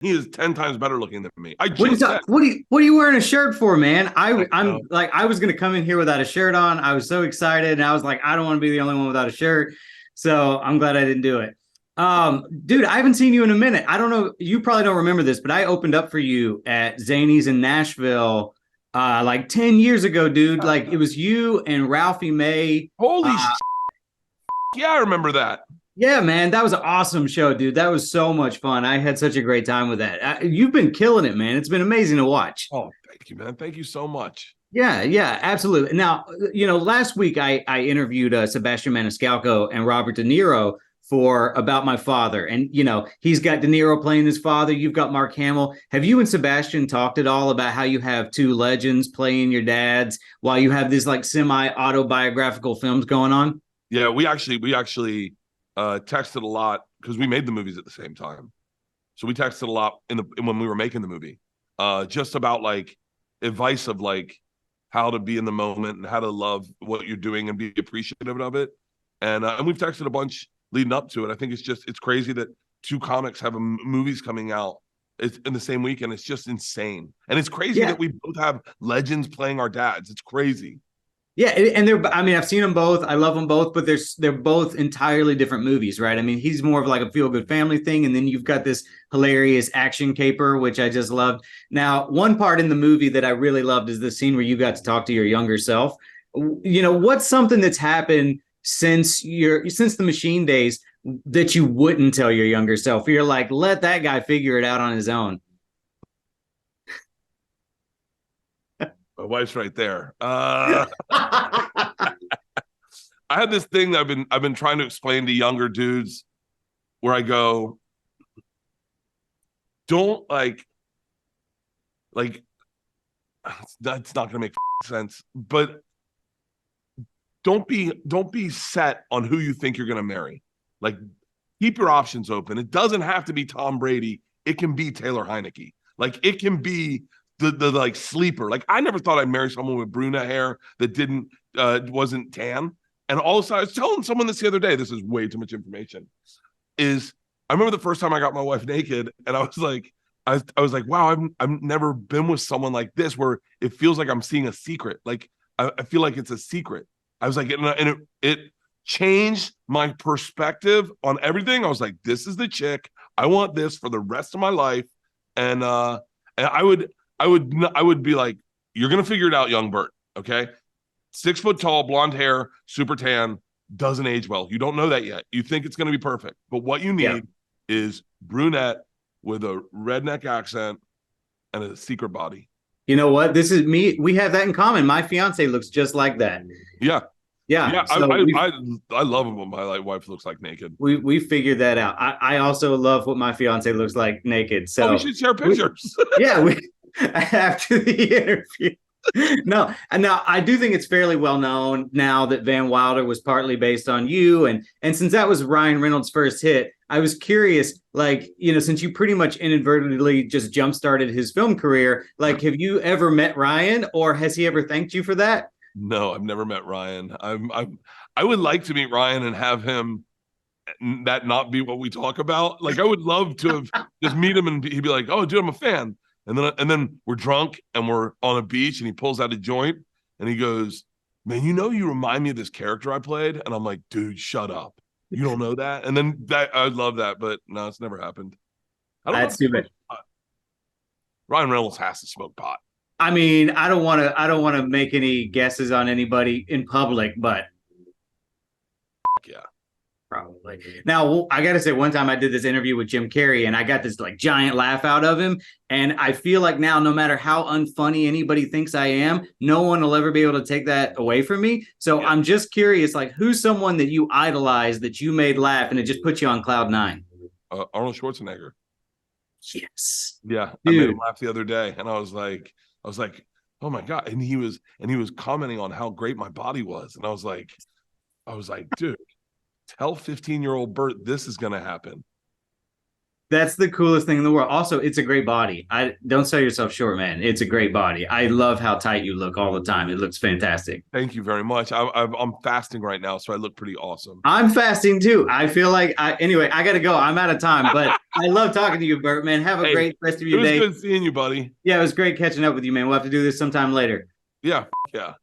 He is 10 times better looking than me. I What are you just said. what are you wearing a shirt for, man? I I'm know. like I was gonna come in here without a shirt on. I was so excited, and I was like, I don't want to be the only one without a shirt. So I'm glad I didn't do it. Dude, I haven't seen you in a minute. I don't know. You probably don't remember this, but I opened up for you at Zany's in Nashville, like 10 years ago, dude. Like it was you and Ralphie May. Holy Uh, yeah, I remember that. yeah, man, that was an awesome show, dude. That was so much fun. I had such a great time with that. You've been killing it, man. It's been amazing to watch. Oh, thank you, man. Thank you so much. Yeah, yeah, absolutely. Now, last week I interviewed Sebastian Maniscalco and Robert De Niro for About My Father, and he's got De Niro playing his father. You've got Mark Hamill. Have you and Sebastian talked at all about how you have two legends playing your dads while you have this like semi autobiographical films going on? Yeah, we actually texted a lot because we made the movies at the same time. So we texted a lot when we were making the movie, just about like advice of like how to be in the moment and how to love what you're doing and be appreciative of it. And we've texted a bunch leading up to it. I think it's crazy that two comics have movies coming out in the same week, and it's just insane. And it's crazy Yeah, that we both have legends playing our dads. It's crazy. yeah, and they're. I mean, I've seen them both. I love them both, but they're both entirely different movies, right? I mean, he's more of like a feel good family thing, and then you've got this hilarious action caper, which I just loved. Now, one part in the movie that I really loved is the scene where you got to talk to your younger self. What's something that's happened since the Machine days that you wouldn't tell your younger self? You're like, let that guy figure it out on his own. My wife's right there. I had this thing that I've been trying to explain to younger dudes where I go, don't like that's not gonna make sense, but don't be set on who you think you're gonna marry. Like keep your options open. It doesn't have to be Tom Brady. It can be Taylor Heineke. Like it can be the like sleeper. Like I never thought I'd marry someone with brunette hair that didn't wasn't tan. And all of a sudden, I was telling someone this the other day. This is way too much information. Is I remember the first time I got my wife naked, and I was like, I was like, wow, I've never been with someone like this where it feels like I'm seeing a secret. Like I feel like it's a secret. I was like, and it changed my perspective on everything. I was like, this is the chick. I want this for the rest of my life. And I would be like, you're gonna figure it out, young Bert. Okay, 6 foot tall, blonde hair, super tan, doesn't age well. You don't know that yet. You think it's gonna be perfect, but what you Yeah. need is brunette with a redneck accent and a secret body. You know what? This is me. We have that in common. My fiance looks just like that. Yeah, Yeah. yeah. I So I we I, I love it when my like, wife looks like naked. we figured that out. I also love what my fiance looks like naked. Oh, we So should share we pictures. yeah, we after the interview. No, and now I do think it's fairly well known now that Van Wilder was partly based on you, and since that was Ryan Reynolds' first hit, I was curious, like since you pretty much inadvertently just jump started his film career, like have you ever met Ryan, or has he ever thanked you for that? No, I've never met Ryan. I would like to meet Ryan and have him that not be what we talk about. Like I would love to have just meet him and he'd be like, "Oh, dude, I'm a fan." And then we're drunk and we're on a beach and he pulls out a joint and he goes, "Man, you remind me of this character I played." And I'm like, "Dude, shut up. You don't know that." And then that I'd love that, but no, it's never happened. I don't know if That's he too bad. smokes pot. Ryan Reynolds has to smoke pot. I mean, I don't want to make any guesses on anybody in public, but Yeah. probably. Now, I got to say, one time I did this interview with Jim Carrey, and I got this like giant laugh out of him. And I feel like now, no matter how unfunny anybody thinks I am, no one will ever be able to take that away from me. So Yeah. I'm just curious, like, who's someone that you idolize that you made laugh, and it just put you on cloud nine? Arnold Schwarzenegger. Yes, Yeah, I made him dude. laugh the other day, and I was like, oh my god! And he was commenting on how great my body was, and I was like, dude, tell 15-year-old Bert this is gonna happen. That's the coolest thing in the world. Also, it's a great body. I don't sell yourself short, man. It's a great body. I love how tight you look all the time. It looks fantastic. Thank you very much. I'm fasting right now, so I look pretty awesome. I'm fasting too. I feel like anyway, I gotta go. I'm out of time, but I love talking to you, Bert, man. Have a great rest of your day. It was good seeing you, buddy. Yeah, it was great catching up with you, man. We'll have to do this sometime later. Yeah. Yeah.